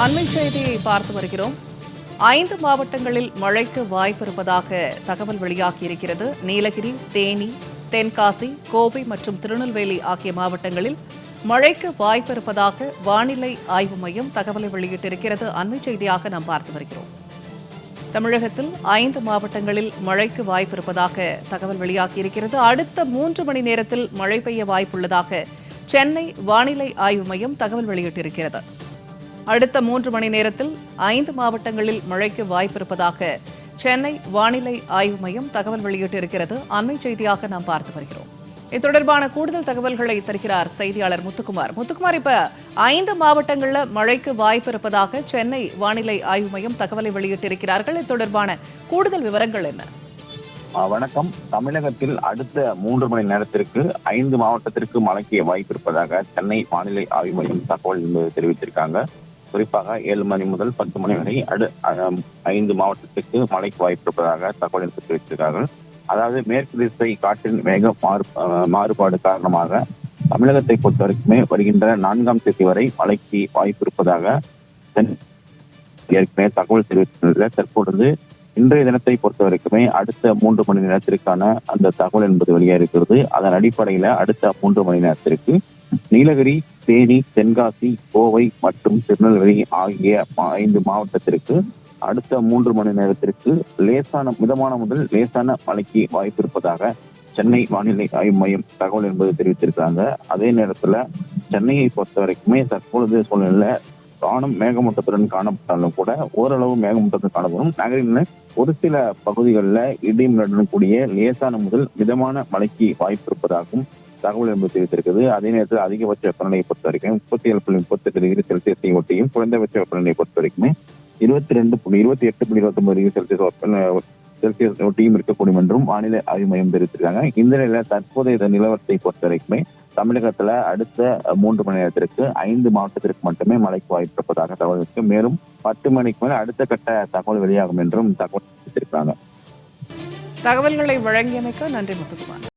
அண்மை செய்தியை பார்த்து வருகிறோம். 5 மாவட்டங்களில் மழைக்கு வாய்ப்பு இருப்பதாக தகவல் வெளியாகியிருக்கிறது. நீலகிரி, தேனி, தென்காசி, கோவை மற்றும் திருநெல்வேலி ஆகிய மாவட்டங்களில் மழைக்கு வாய்ப்பு இருப்பதாக வானிலை ஆய்வு மையம் தகவலை வெளியிட்டிருக்கிறது. அண்மை செய்தியாக நாம் பார்த்து வருகிறோம். தமிழகத்தில் 5 மாவட்டங்களில் மழைக்கு வாய்ப்பு இருப்பதாக தகவல் வெளியாகியிருக்கிறது. அடுத்த 3 மணி நேரத்தில் மழை பெய்ய வாய்ப்புள்ளதாக சென்னை வானிலை ஆய்வு மையம் தகவல் வெளியிட்டிருக்கிறது. அடுத்த 3 மணி நேரத்தில் 5 மாவட்டங்களில் மழைக்கு வாய்ப்பு இருப்பதாக சென்னை வானிலை ஆய்வு மையம் தகவல் வெளியிட்டிருக்கிறது. அண்மை செய்தியாக நாம் பார்த்து வருகிறோம். இது தொடர்பான கூடுதல் தகவல்களை தருகிறார் செய்தியாளர் முத்துக்குமார். இப்ப 5 மாவட்டங்களில் மழைக்கு வாய்ப்பு இருப்பதாக சென்னை வானிலை ஆய்வு மையம் தகவலை வெளியிட்டிருக்கிறார்கள். இது தொடர்பான கூடுதல் விவரங்கள் என்ன? வணக்கம். தமிழகத்தில் அடுத்த 3 மணி நேரத்திற்கு 5 மாவட்டத்திற்கு மழைக்கு வாய்ப்பு இருப்பதாக சென்னை வானிலை ஆய்வு மையம் தகவல் தெரிவித்திருக்காங்க. குறிப்பாக 7 மணி முதல் 10 மணி வரை 5 மாவட்டத்திற்கு மழைக்கு வாய்ப்பு இருப்பதாக தகவல் தெரிவித்திருக்கிறார்கள். அதாவது மேற்கு திசை காற்றின் வேக மாறுபாடு காரணமாக தமிழகத்தை பொறுத்தவரைக்குமே வருகின்ற 4ஆம் தேதி வரை மழைக்கு வாய்ப்பு இருப்பதாக ஏற்கனவே தகவல் தெரிவித்துள்ள தற்பொழுது இன்றைய தினத்தை பொறுத்தவரைக்குமே அடுத்த 3 மணி நேரத்திற்கான அந்த தகவல் என்பது வெளியாகிறது. அதன் அடிப்படையில அடுத்த 3 மணி நேரத்திற்கு நீலகிரி, தேனி, தென்காசி, கோவை மற்றும் திருநெல்வேலி ஆகிய 5 மாவட்டத்திற்கு அடுத்த 3 மணி நேரத்திற்கு மிதமான முதல் லேசான மழைக்கு வாய்ப்பு இருப்பதாக சென்னை வானிலை ஆய்வு மையம் தகவல் என்பது தெரிவித்திருக்காங்க. அதே நேரத்துல சென்னையை பொறுத்த வரைக்குமே தற்பொழுது சூழ்நிலை வானம் மேகமூட்டத்துடன் காணப்பட்டாலும் கூட ஓரளவு மேகமூட்டத்துடன் காணப்படும். நகரின் ஒரு சில பகுதிகளில் இடியுடன் கூடிய லேசான முதல் மிதமான மழைக்கு வாய்ப்பு இருப்பதாகவும் தகவல் என்பது தெரிவித்திருக்கிறது. அதே நேரத்தில் அதிகபட்ச வெப்பநிலையை பொறுத்த வரைக்கும் 37.38 டிகிரி செல்சியஸை ஒட்டியும் குறைந்தபட்ச வெப்பநிலையை பொறுத்த வரைக்குமே 28.29 டிகிரி செல்சியஸ் ஒட்டியும் இருக்கக்கூடும் என்றும் வானிலை ஆய்வு மையம் தெரிவித்திருக்காங்க. இந்த நிலையில தற்போதைய நிலவரத்தை பொறுத்த வரைக்குமே தமிழகத்துல அடுத்த 3 மணி நேரத்திற்கு 5 மாவட்டத்திற்கு மட்டுமே மழைக்கு வாய்ப்பு இருப்பதாக தகவல் இருக்கு. மேலும் 10 மணிக்கு மேல் அடுத்த கட்ட தகவல் வெளியாகும் என்றும் தகவல் தெரிவித்திருக்காங்க. தகவல்களை வழங்கியமைக்க நன்றி முத்துக்குமார்.